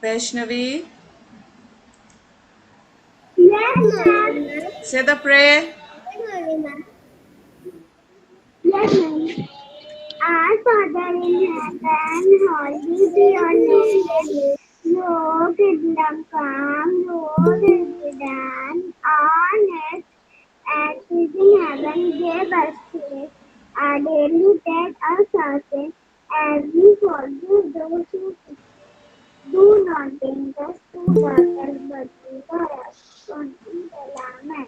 Vaishnavi, Yes, ma'am. say the prayer. Good morning, ma'am. Yes, ma'am. Our Father in heaven, holy be your name. Your kingdom come, your will be done on earth as it is in heaven. Give us today our daily bread, our sources, as we forgive those who do not bring us to the but deliver us from evil. Amen.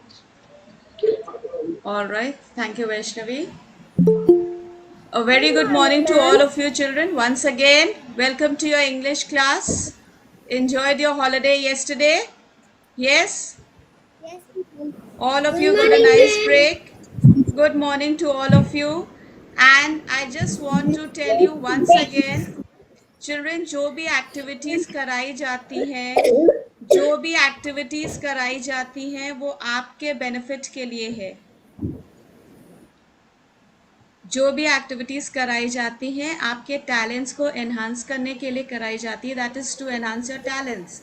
All right. Thank you, Vaishnavi. A very good morning to all of you children. Once again, welcome to your English class. Enjoyed your holiday yesterday? Yes? Yes, ma'am. All of Good you got a morning, nice ma'am. break? Good morning to all of you. And I just want to tell you once again, children जो भी activities कराई जाती हैं वो आपके benefit के लिए है. जो भी एक्टिविटीज कराई जाती हैं आपके टैलेंट्स को एनहांस करने के लिए कराई जाती है. That is to enhance your talents.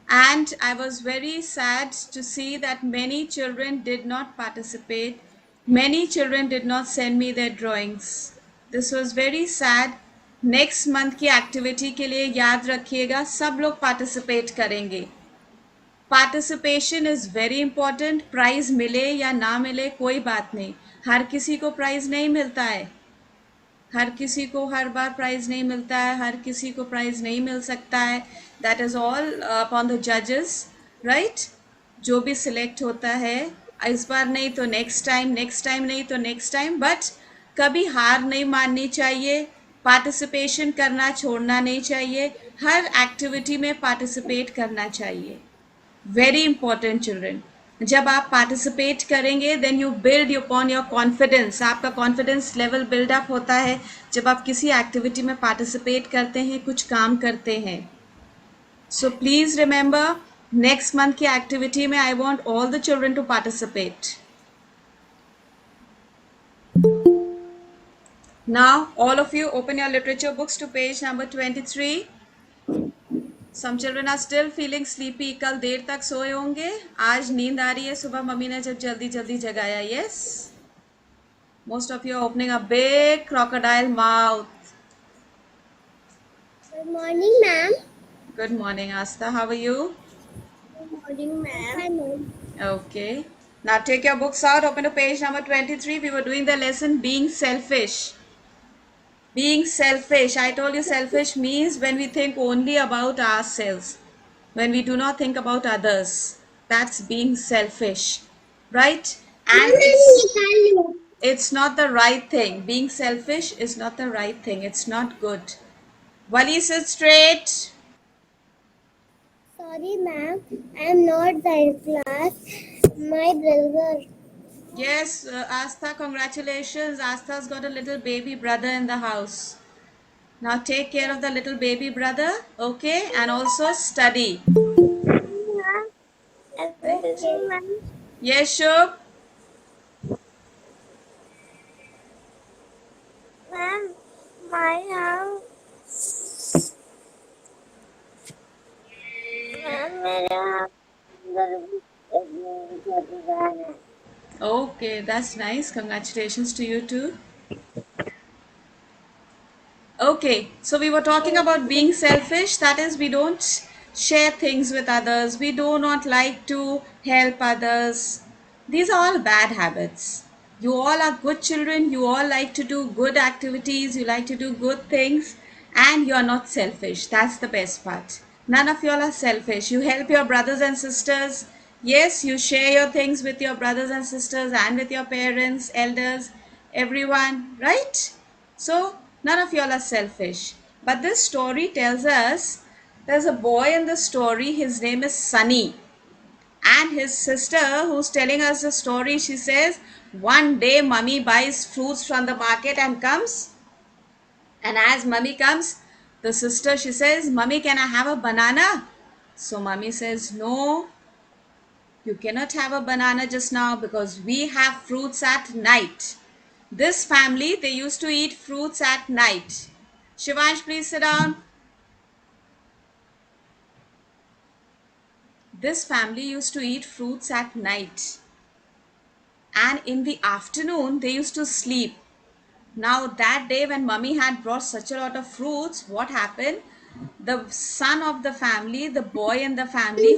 And I was very sad to see that many children did not participate. Many children did not send me their drawings. This was very sad. Next month की activity के लिए याद रखिएगा सब लोग participate करेंगे. Participation is very important. Prize मिले या ना मिले कोई बात नहीं. हर किसी को प्राइज़ नहीं मिलता है. हर किसी को हर बार प्राइज़ नहीं मिलता है. हर किसी को प्राइज़ नहीं मिल सकता है. That is all upon the जजेस, राइट. जो भी सिलेक्ट होता है इस बार नहीं तो नेक्स्ट टाइम, नेक्स्ट टाइम नहीं तो नेक्स्ट टाइम. बट कभी हार नहीं माननी चाहिए. पार्टिसिपेशन करना छोड़ना नहीं चाहिए. हर एक्टिविटी में पार्टिसिपेट करना चाहिए. Very important children. जब आप पार्टिसिपेट करेंगे then you build upon your confidence. आपका कॉन्फिडेंस लेवल बिल्डअप होता है जब आप किसी एक्टिविटी में पार्टिसिपेट करते हैं, कुछ काम करते हैं. So please remember next month की एक्टिविटी में I want all the children to participate. Now all of you open your literature books to page number 23. Some children are still feeling sleepy. कल देर तक सोए होंगे. आज नींद आ रही है. सुबह मम्मी ने जब जल्दी जल्दी जगाया. Yes. Most of you are opening a big crocodile mouth. Good morning, ma'am. Good morning, Asta. How are you? Good morning, ma'am. Okay. Now take your books out. Open to page number 23. We were doing the lesson being selfish. Being selfish. I told you selfish means when we think only about ourselves. When we do not think about others. That's being selfish. Right? And it's not the right thing. Being selfish is not the right thing. It's not good. Wali, sit straight. Sorry, ma'am. I am not there in class. My brother. Yes, Astha, congratulations. Astha's got a little baby brother in the house. Now take care of the little baby brother, okay? And also study. Yes, Shub? Ma'am, my house. Ma'am, Okay, that's nice. Congratulations to you too. Okay, so we were talking about being selfish. That is, we don't share things with others. We do not like to help others. These are all bad habits. You all are good children. You all like to do good activities. You like to do good things. And you are not selfish. That's the best part. None of you all are selfish. You help your brothers and sisters. Yes, you share your things with your brothers and sisters and with your parents, elders, everyone, right? So, none of y'all are selfish. But this story tells us there's a boy in the story, his name is Sunny. And his sister, who's telling us the story, she says, one day mummy buys fruits from the market and comes. And as mummy comes, the sister, she says, Mummy, can I have a banana? So mummy says, no, You cannot have a banana just now because we have fruits at night. This family, they used to eat fruits at night. Shivansh, please sit down. This family used to eat fruits at night. And in the afternoon, they used to sleep. Now, that day when mummy had brought such a lot of fruits, what happened? The son of the family, the boy in the family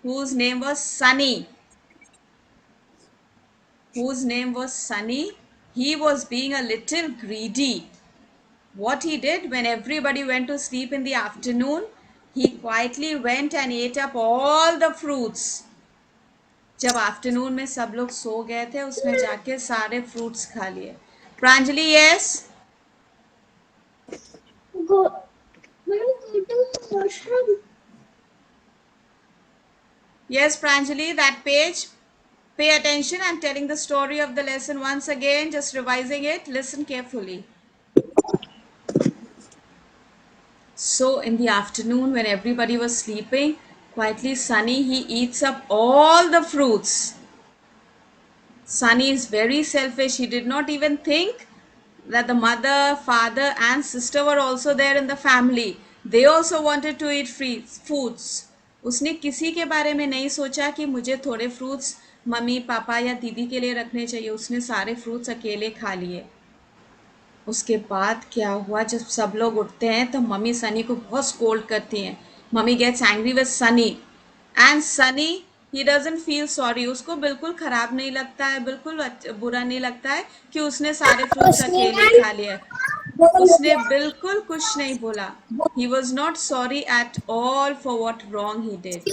whose name was Sunny, he was being a little greedy. What he did when everybody went to sleep in the afternoon, he quietly went and ate up all the fruits. जब afternoon में सब लोग सो गए थे उसने जाके सारे fruits खा लिए. Pranjali, yes. Go. Mom, go to washroom. Yes, Pranjali, that page. Pay attention. I'm telling the story of the lesson once again, just revising it. Listen carefully. So, in the afternoon, when everybody was sleeping, quietly Sunny, he eats up all the fruits. Sunny is very selfish. He did not even think that the mother, father, and sister were also there in the family. They also wanted to eat free foods. उसने किसी के बारे में नहीं सोचा कि मुझे थोड़े फ्रूट्स मम्मी पापा या दीदी के लिए रखने चाहिए. उसने सारे फ्रूट्स अकेले खा लिए. उसके बाद क्या हुआ, जब सब लोग उठते हैं तो मम्मी सनी को बहुत स्कोल्ड करती हैं. Mummy gets angry with Sunny and Sunny, he doesn't feel sorry. उसको बिल्कुल खराब नहीं लगता है, बिल्कुल बुरा नहीं लगता है कि उसने सारे फ्रूट्स अकेले खा लिए. उसने बिल्कुल कुछ नहीं बोला. He was not sorry at all for what wrong he did.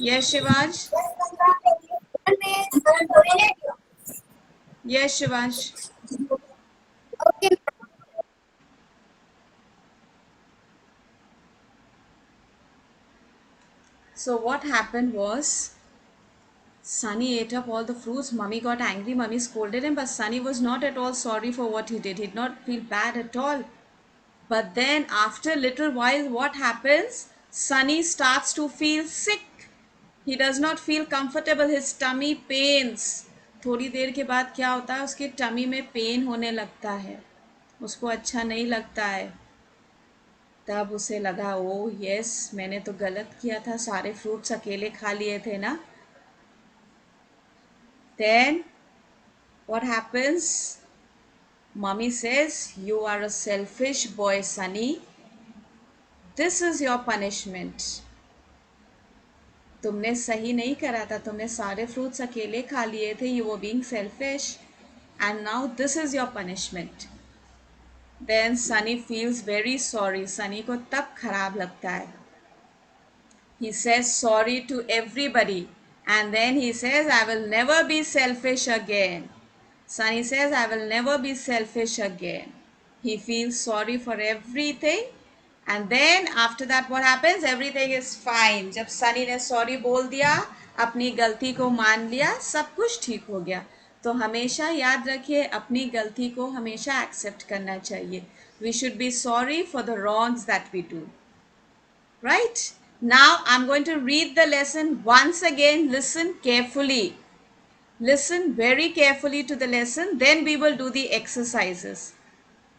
Yes Shivansh. Yes Shivansh. Okay. So what happened was, Sunny ate up all the fruits. Mummy got angry. Mummy scolded him, but Sunny was not at all sorry for what he did. He did not feel bad at all. But then, after a little while, what happens? Sunny starts to feel sick. He does not feel comfortable. His tummy pains. थोड़ी देर के बाद क्या होता है, उसके tummy में pen होने लगता है. उसको अच्छा नहीं लगता है. तब उसे लगा, ओ यस, मैंने तो गलत किया था, सारे फ्रूट्स अकेले खा लिए थे ना. Then what happens? Mommy says, you are a selfish boy, Sunny. This is your punishment. तुमने सही नहीं करा था, तुमने सारे फ्रूट्स अकेले खा लिए थे. You were being selfish. And now this is your punishment. Then Sunny feels very sorry. Sunny को तब खराब लगता है. He says sorry to everybody. And then he says, I will never be selfish again. Sunny says, I will never be selfish again. He feels sorry for everything. And then after that what happens? Everything is fine. जब Sunny ने sorry बोल दिया, अपनी गलती को मान लिया, सब कुछ ठीक हो गया. तो हमेशा याद रखिए, अपनी गलती को हमेशा accept करना चाहिए. We should be sorry for the wrongs that we do. Right? Now I'm going to read the lesson once again. Listen carefully. Listen very carefully to the lesson. Then we will do the exercises.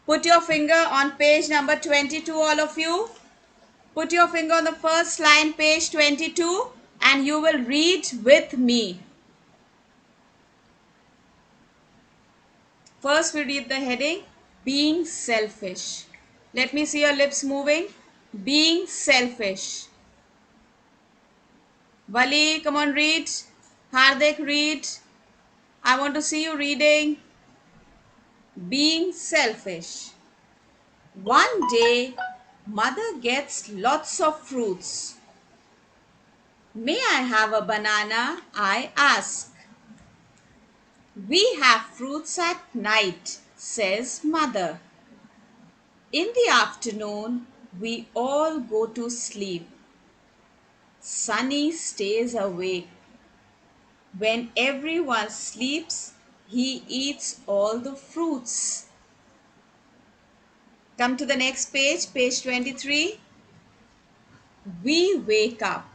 Put your finger on page number 22, all of you. Put your finger on the first line, page 22, and you will read with me. First, we read the heading, being selfish. Let me see your lips moving. Being selfish. Vali, come on, read. Hardik, read. I want to see you reading. Being selfish. One day, mother gets lots of fruits. May I have a banana? I ask. We have fruits at night, says mother. In the afternoon, we all go to sleep. Sunny stays awake. When everyone sleeps, he eats all the fruits. Come to the next page, page 23. We wake up.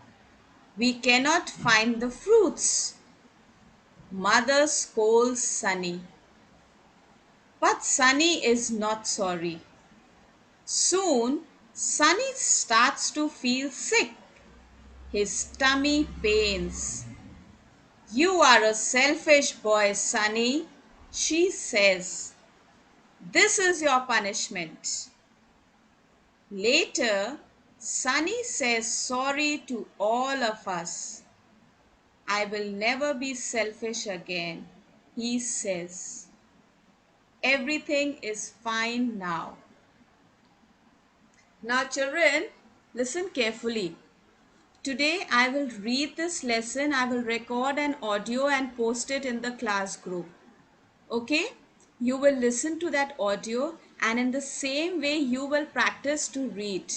We cannot find the fruits. Mother scolds Sunny. But Sunny is not sorry. Soon, Sunny starts to feel sick. His tummy pains. You are a selfish boy, Sunny, she says. This is your punishment. Later, Sunny says sorry to all of us. I will never be selfish again, he says. Everything is fine now. Now, children, listen carefully. Today, I will read this lesson. I will record an audio and post it in the class group. Okay? You will listen to that audio and in the same way, you will practice to read.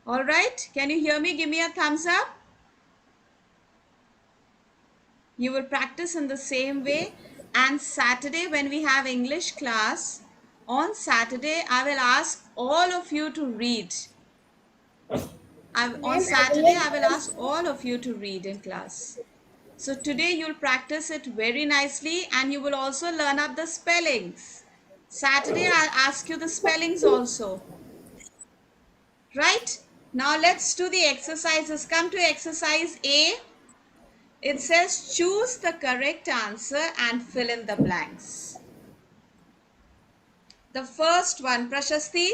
All right? Can you hear me? Give me a thumbs up. You will practice in the same way. And Saturday, when we have English class, on Saturday, I will ask all of you to read. On Saturday, I will ask all of you to read in class. So today you'll practice it very nicely and you will also learn up the spellings. Saturday, I'll ask you the spellings also. Right? Now let's do the exercises. Come to exercise A. It says choose the correct answer and fill in the blanks. The first one, Prashasti.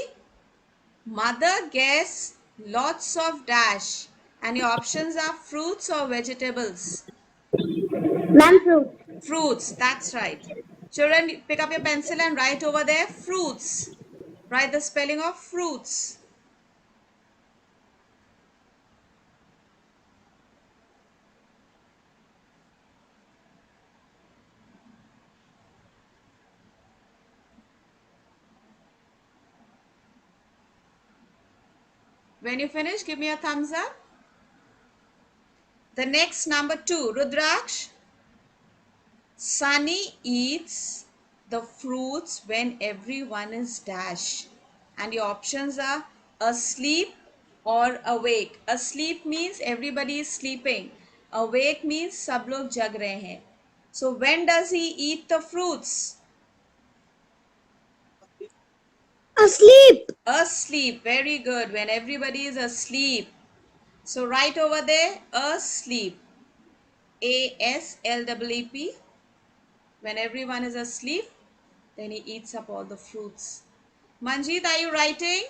Mother gets lots of dash. And your options are fruits or vegetables. Ma'am, fruit. Fruits, that's right. Children, pick up your pencil and write over there fruits. Write the spelling of fruits. When you finish, give me a thumbs up. The next number 2, Rudraksh. Sunny eats the fruits when everyone is dash. And your options are asleep or awake. Asleep means everybody is sleeping. Awake means sab log jag rahe hain. So when does he eat the fruits? Asleep. Asleep. Very good. When everybody is asleep. So write over there asleep. ASLEEP. When everyone is asleep, then he eats up all the fruits. Manjeet, are you writing?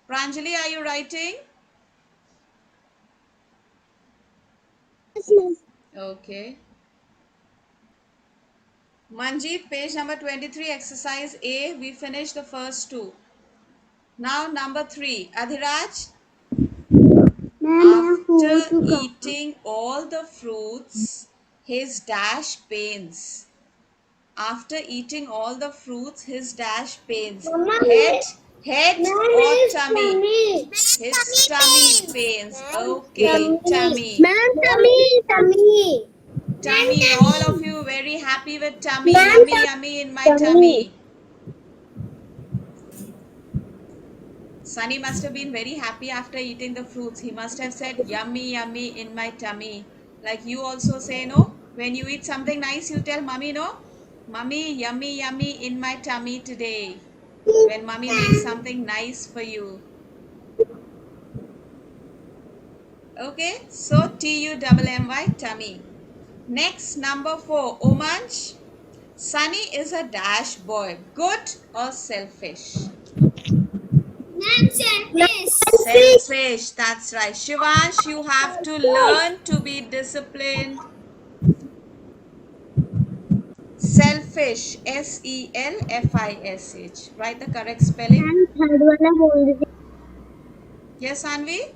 Pranjali, are you writing? Okay. Manjeet, page number 23, exercise A. We finished the first two. Now number 3. Adhiraj, after eating all the fruits, his dash pains. After eating all the fruits, his dash pains. Head or tummy? His tummy pains. Okay, tummy. Ma'am, tummy. Tummy, all of you very happy with tummy. Yummy, yummy in my tummy. Sunny must have been very happy after eating the fruits. He must have said, yummy, yummy in my tummy. Like you also say, no? When you eat something nice, you tell mommy, no? Mommy, yummy, yummy in my tummy today. When mommy makes something nice for you. Okay, so TUMMY, tummy. Next, number 4, Omanch. Sunny is a dash boy. Good or selfish? Selfish. Selfish, that's right. Shivansh, you have to learn to be disciplined. Selfish, SELFISH. Write the correct spelling. Yes, Anvi?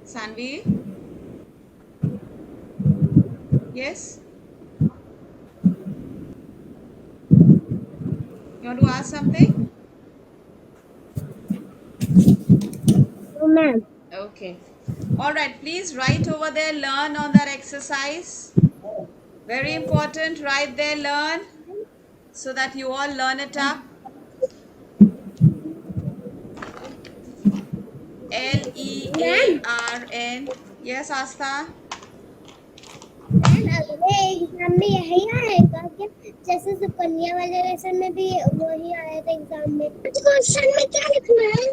Sanvi? Yes? You want to ask something? No, ma'am. Okay. All right, please write over there, learn on that exercise. Very important, write there, learn, so that you all learn it up. Learn. Yes, Asta. Ma'am अगले exam में यही आएगा क्या? जैसे सुकन्या वाले lesson में भी वही आया था एग्जाम में। क्वेश्चन में क्या लिखना है?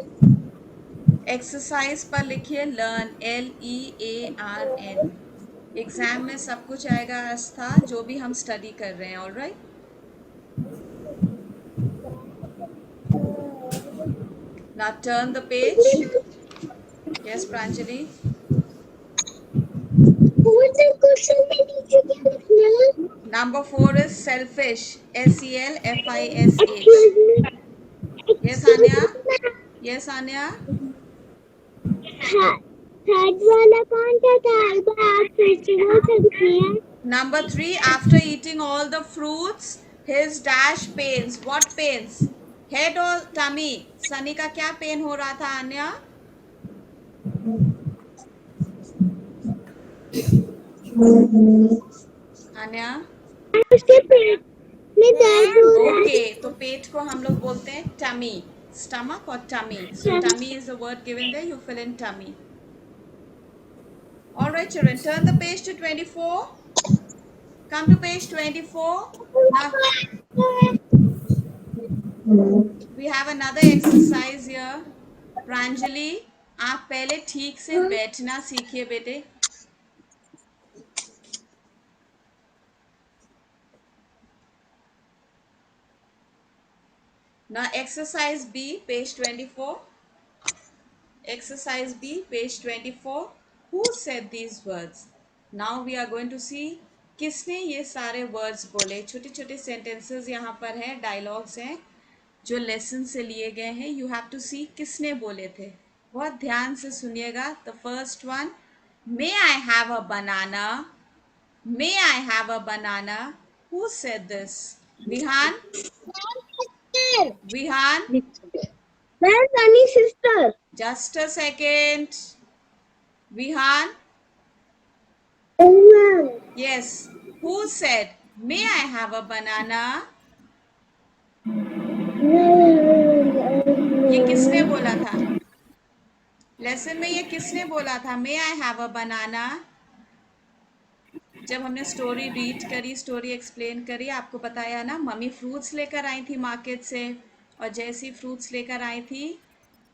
एक्सरसाइज पर लिखिए लर्न, LEARN। एग्जाम में सब कुछ आएगा आस्था, जो भी हम स्टडी कर रहे हैं। All right, now turn the page. Yes Pranjali. Question में नीचे क्या लिखना है? Number 4 is selfish. SELFISH. Yes, Anya? Yes, Anya? Third वाला कौन सा था? एक बार आप फिर से बोल सकती हैं? Number 3, after eating all the fruits, his dash pains. What pains? Head or tummy? Sunny का क्या पेन हो रहा था अन्या? अन्या? उसके पेट में दर्द हो रहा है। ओके, तो पेट को हम लोग बोलते हैं टमी। स्टमक और tummy. So tummy is the word given there. You fill in tummy. All right, children. Turn the page to 24. Come to page 24. Now we have another exercise here. Pranjali, आप पहले ठीक से बैठना सीखिए बेटे. Now exercise B, page 24. Exercise B, page 24. Who said these words? Now we are going to see किसने ये सारे वर्ड्स बोले. छोटे छोटे सेंटेंसेस यहाँ पर हैं, डायलॉग्स हैं जो लेसन से लिए गए हैं. यू हैव टू सी किसने बोले थे. बहुत ध्यान से सुनिएगा. The first one, may I have a banana. May I have a banana. Who said this? Vihan. Vihan, ma'am Sunny sister. just a second. Vihan, ma'am yes. Who said, may I have a banana? ये किसने बोला था? Lesson में ये किसने बोला था? मे I have a बनाना. जब हमने स्टोरी रीड करी, स्टोरी एक्सप्लेन करी, आपको बताया ना, मम्मी फ्रूट्स लेकर आई थी मार्केट से, और जैसी फ्रूट्स लेकर आई थी,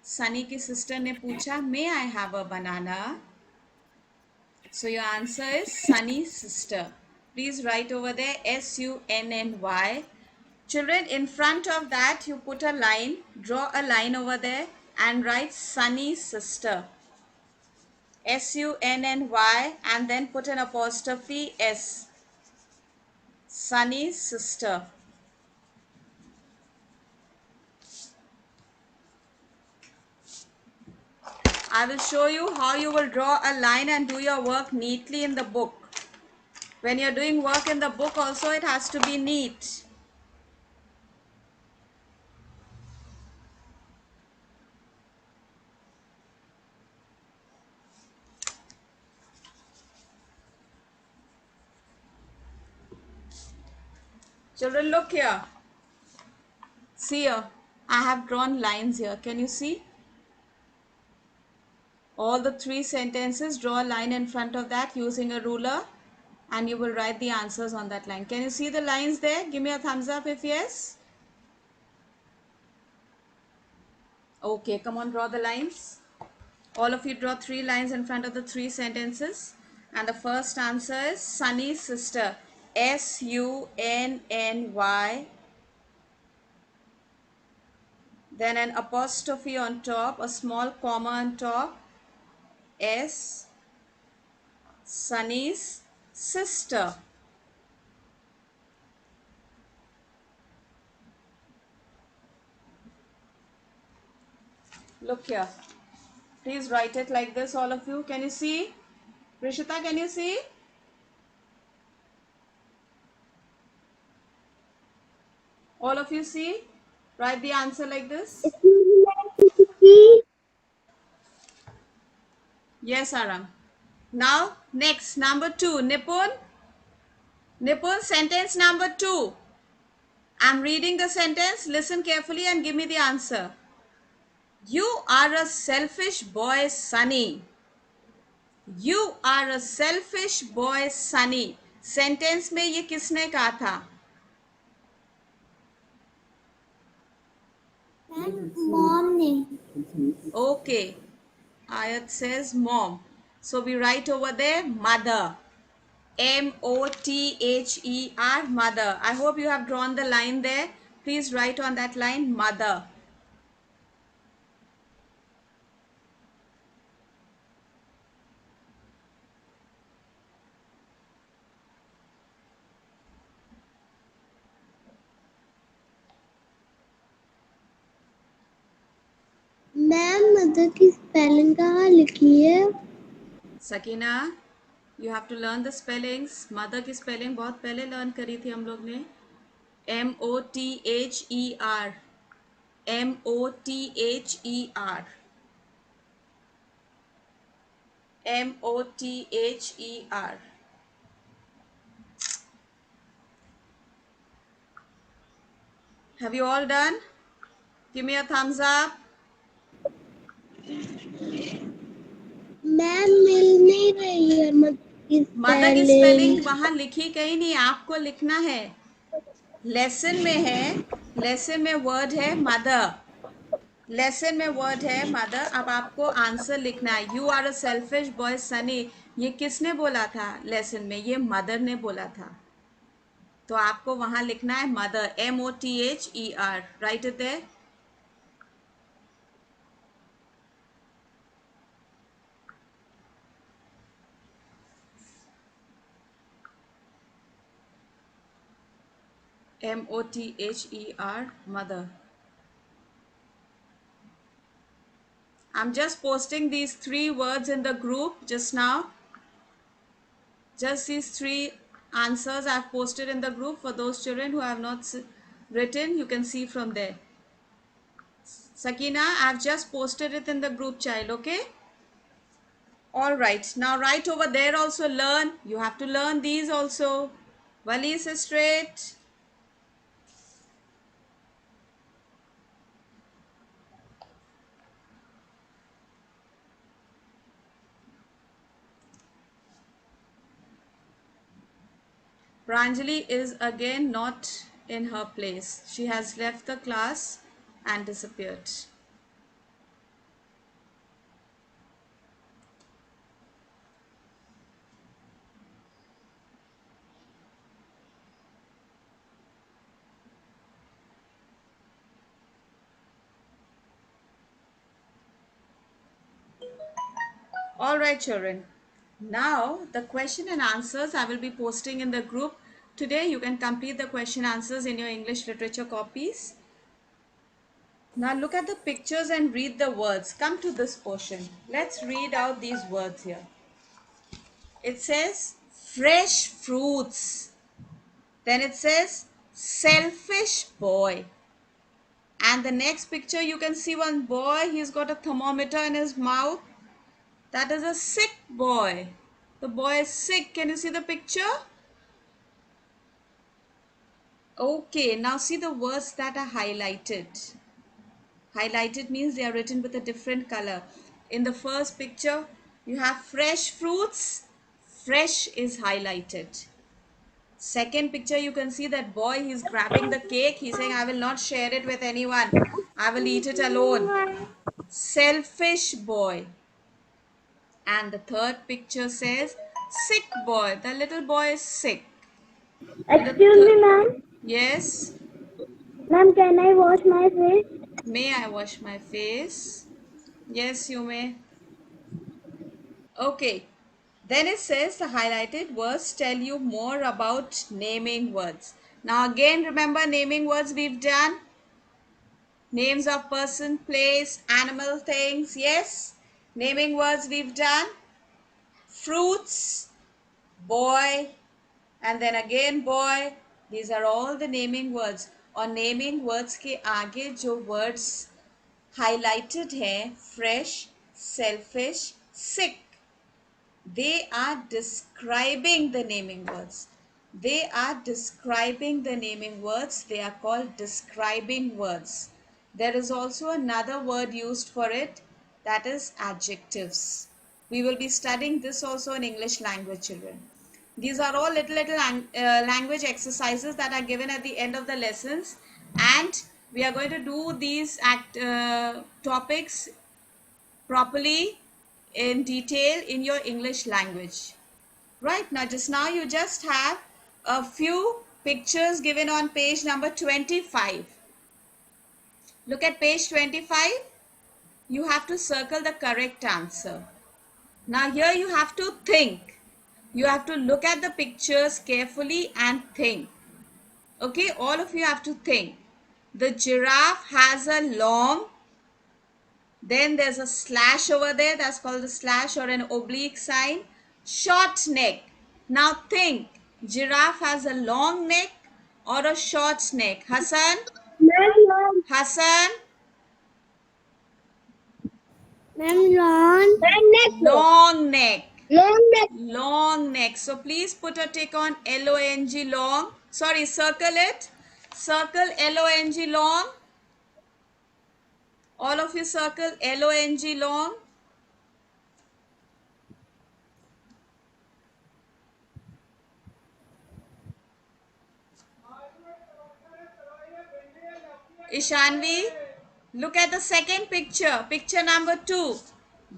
सनी की सिस्टर ने पूछा, may I have a banana. So your answer is Sunny's sister. Please write over there SUNNY. Children, in front of that you put a line, draw a line over there and write Sunny's sister. SUNNY, and then put an apostrophe S. Sunny's sister. I will show you how you will draw a line and do your work neatly in the book. When you're doing work in the book also, it has to be neat. Children, look here. See here, I have drawn lines here. Can you see? All the three sentences, draw a line in front of that using a ruler, and you will write the answers on that line. Can you see the lines there? Give me a thumbs up if yes. Okay, come on, draw the lines. All of you draw 3 lines in front of the 3 sentences. And the first answer is Sunny's sister. SUNNY. Then an apostrophe on top, a small comma on top. S. Sunny's sister. Look here. Please write it like this, all of you. Can you see? Rishita, can you see? All of you see? Write the answer like this. Yes, Aram. Now, next, number 2. Nipun. Nipun, sentence number 2. I'm reading the sentence. Listen carefully and give me the answer. You are a selfish boy, Sunny. You are a selfish boy, Sunny. Sentence में ये किसने कहा था? Mom ने. Okay. Ayat says mom. So we write over there mother. Mother, mother. I hope you have drawn the line there. Please write on that line mother. Ma'am mother की spelling कहाँ लिखी है? Sakina, you have to learn the spellings. Mother की spelling बहुत पहले learn करी थी हम लोग ने. Mother. Mother. Mother. Have you all done? Give me a thumbs up. Ma'am मिल नहीं रही है मदर की स्पेलिंग. स्पेलिंग वहां लिखी कहीं नहीं, आपको लिखना है. लेसन में है, लेसन में वर्ड है मदर. लेसन में वर्ड है मदर. अब आपको आंसर लिखना है. You are a selfish boy Sunny. ये किसने बोला था लेसन में? ये मदर ने बोला था. तो आपको वहां लिखना है mother. Mother. Write it there. Mother. Mother. I'm just posting these three words in the group just now. Just these three answers I've posted in the group for those children who have not written. You can see from there. Sakina, I've just posted it in the group, child. Okay. All right. Now write over there also. Learn. You have to learn these also. Wali is straight. Pranjali is again not in her place. She has left the class and disappeared. All right, children. Now, the question and answers I will be posting in the group. Today, you can complete the question answers in your English literature copies. Now, look at the pictures and read the words. Come to this portion. Let's read out these words here. It says fresh fruits. Then it says selfish boy. And the next picture, you can see one boy. He's got a thermometer in his mouth. That is a sick boy. The boy is sick. Can you see the picture? Okay, now see the words that are highlighted. Highlighted means they are written with a different color. In the first picture, you have fresh fruits. Fresh is highlighted. Second picture, you can see that boy, he's grabbing the cake. He's saying, I will not share it with anyone. I will eat it alone. Selfish boy. And the third picture says, sick boy. The little boy is sick. Excuse me, ma'am. Yes. Ma'am, can I wash my face? May I wash my face? Yes, you may. Okay. Then it says the highlighted words tell you more about naming words. Now again, remember naming words we've done. Names of person, place, animal, things. Yes. Naming words we've done. Fruits, boy, and then again boy. These are all the naming words. और naming words के आगे जो words highlighted है, fresh, selfish, sick, they are describing the naming words. They are describing the naming words. They are called describing words. There is also another word used for it, that is adjectives. We will be studying this also in English language, children. These are all little language exercises that are given at the end of the lessons, and we are going to do these topics properly in detail in your English language. Right now, just now you just have a few pictures given on page number 25. Look at page 25. You have to circle the correct answer. Now here you have to think. You have to look at the pictures carefully and think. Okay, all of you have to think. The giraffe has a long, then there's a slash over there, that's called a slash or an oblique sign, short neck. Now think, giraffe has a long neck or a short neck? Hassan? Ma'am, Hassan? long neck. Long neck. Long neck. Long neck. So please put a tick on L-O-N-G, long. Sorry, circle it. Circle L-O-N-G, long. All of you circle L-O-N-G, long. Ishanvi, look at the second picture. Picture number 2.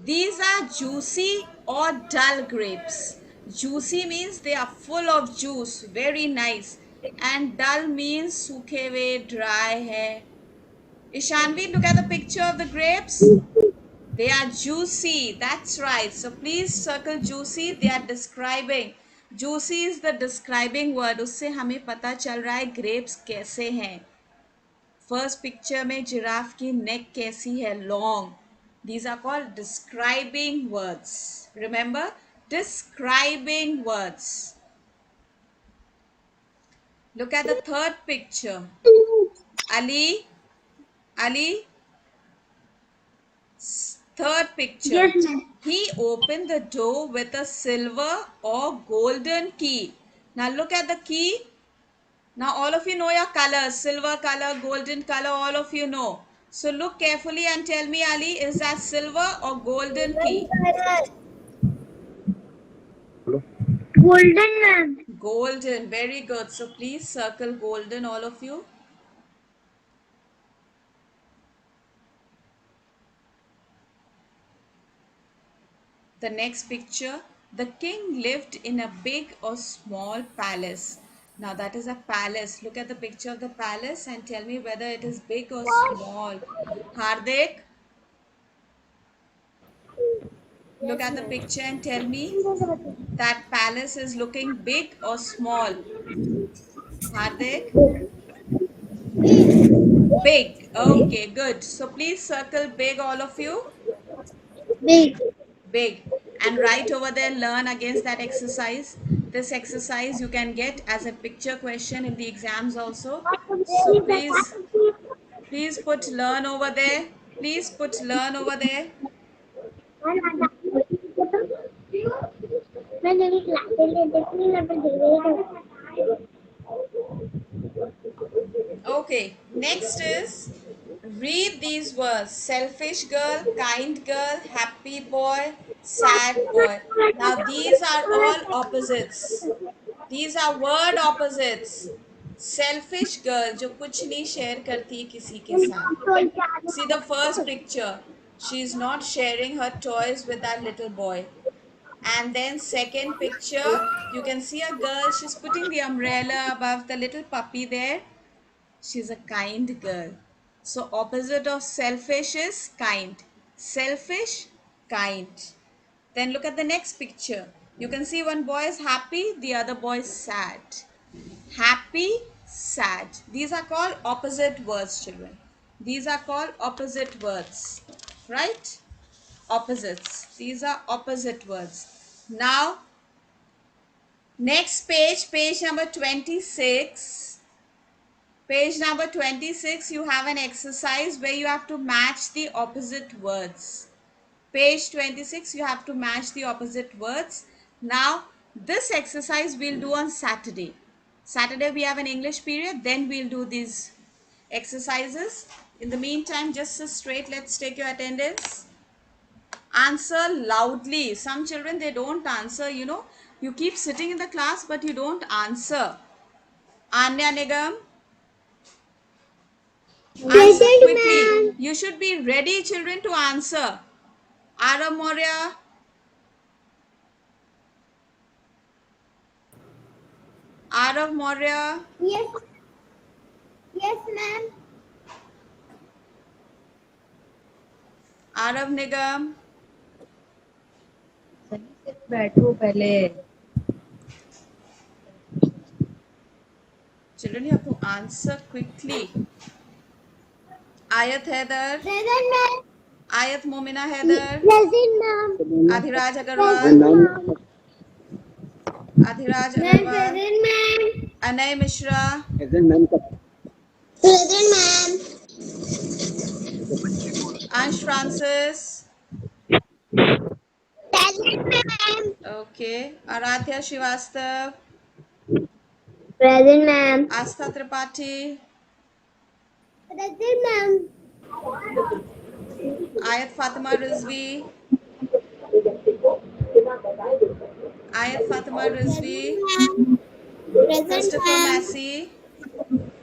These are juicy or dull grapes. Juicy means they are full of juice. Very nice. And dull means सूखे हुए, dry hai. Ishanvi, look at the picture of the grapes. They are juicy. That's right. So please circle juicy. They are describing. Juicy is the describing word. उससे हमें पता चल रहा है grapes कैसे हैं. फर्स्ट पिक्चर में जिराफ की नेक कैसी है? Long. These are called describing words. Remember, describing words. Look at the third picture. Ali, Ali, third picture. Yes, ma'am. He opened the door with a silver or golden key. Now look at the key. Now all of you know your colors, silver color, golden color, all of you know. So look carefully and tell me, Ali, is that silver or golden key? Golden, ma'am. Golden, very good. So please circle golden, all of you. The next picture, the king lived in a big or small palace. Now that is a palace. Look at the picture of the palace and tell me whether it is big or small. Hardik, look at the picture and tell me that palace is looking big or small. Hardik? Big. Okay, good. So please circle big, all of you. Big. Big. And write over there, learn against that exercise. This exercise you can get as a picture question in the exams also. So please put learn over there. Please put learn over there. Okay, next is read these words: selfish girl, kind girl, happy boy, sad boy. Now these are all opposites. These are word opposites. Selfish girl जो कुछ नहीं share करती है किसी के साथ. See the first picture. She is not sharing her toys with that little boy. And then second picture, you can see a girl. She's putting the umbrella above the little puppy there. She's a kind girl. So opposite of selfish is kind. Selfish, kind. Then look at the next picture. You can see one boy is happy, the other boy is sad. Happy, sad. These are called opposite words, children. These are called opposite words. Right? Opposites. These are opposite words. Now, next page, page number 26. Page number 26, you have an exercise where you have to match the opposite words. Page 26, you have to match the opposite words. Now, this exercise we'll do on Saturday. Saturday we have an English period, then we'll do these exercises. In the meantime, just sit straight. Let's take your attendance. Answer loudly. Some children, they don't answer, You keep sitting in the class, but you don't answer. Anya Nigam, answer Present, quickly. ma'am. You should be ready, children, to answer. Arav Moria, Arav Moria, Yes. Yes, ma'am. Arav Nigam. सही से बैठो पहले. Children, you have to answer quickly. Ayat Haider, Present, ma'am. Ayat Momina Haider, Present, ma'am. Adhiraj Present, Agarwal, ma'am. Adhiraj Ma'am, Agarwal, present, ma'am. Anay Mishra, Present, ma'am. Ansh Francis, Present, ma'am. okay, Aradhya Srivastav, Present, ma'am. Astha Tripathi, Present, ma'am. Ayat Fatima Rizvi, Ayat Fatima Rizvi, Present, Christopher ma'am. Massey,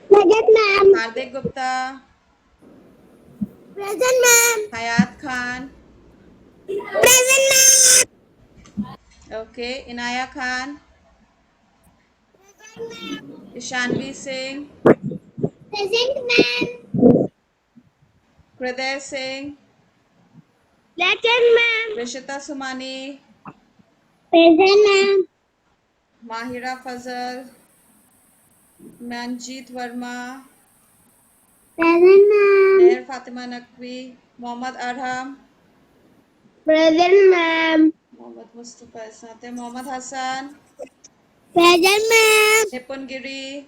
Present, ma'am. Hardik Gupta, Present, ma'am. Hayat Khan, Present, ma'am. okay, Inaya Khan, Present, ma'am. Ishanvi Singh, Present, ma'am. Hriday Singh, Present, ma'am. Rishita Sumani, Present, ma'am. Mahira Fazal, Manjeet Verma, Present, ma'am. Nair Fatima Naqvi, Mohammad Arham, Present, ma'am. Mohammad Mustafa Isnate, Mohammad Hassan, Present, ma'am. Nipun Giri,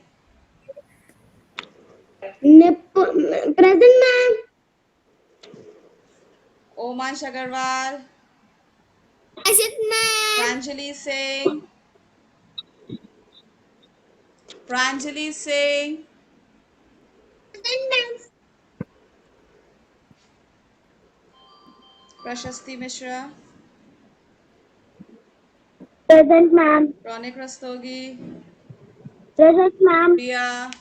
Present, ma'am. Omansh Agarwal, Present, ma'am. Pranjali Singh, Pranjali Singh, Present, ma'am. Prashasti Mishra, Present, ma'am. Ronik Rastogi, Present, ma'am. Priya,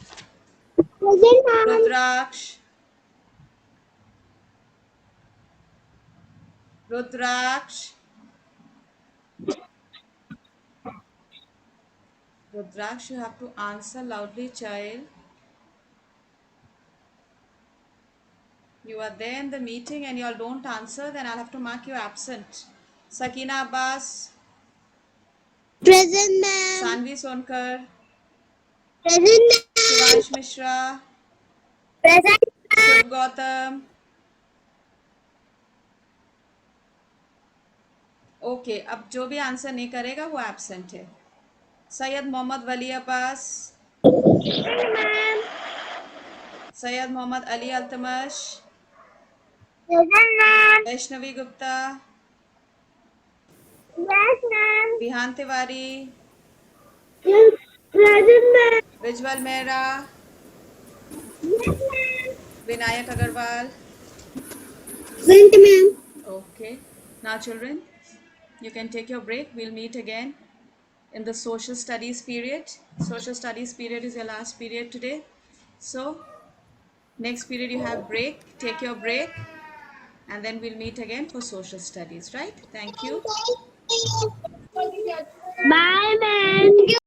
Present, ma'am. Rudraksh, Rudraksh, Rudraksh, you have to answer loudly, child. You are there in the meeting and you all don't answer, then I'll have to mark you absent. Sakina Abbas, Present, ma'am. Sanvi Sonkar, Present, ma'am. Shivansh Mishra, Present, Shubh Gautam. Okay अब जो भी answer नहीं करेगा वो absent है. सैयद मोहम्मद वली Abbas, ma'am. Syed Mohammad Ali Altamash, Present, ma'am. Vaishnavi Gupta, Yes, ma'am. Bihan Tiwari, Present, ma'am. विज्वल Mehra, Yes, ma'am. Vinayak Agarwal. Present, ma'am. Okay, now children, you can take your break. We'll meet again in the social studies period. Social studies period is your last period today. So next period you have break. Take your break and then we'll meet again for social studies, right? Thank you. Bye, ma'am.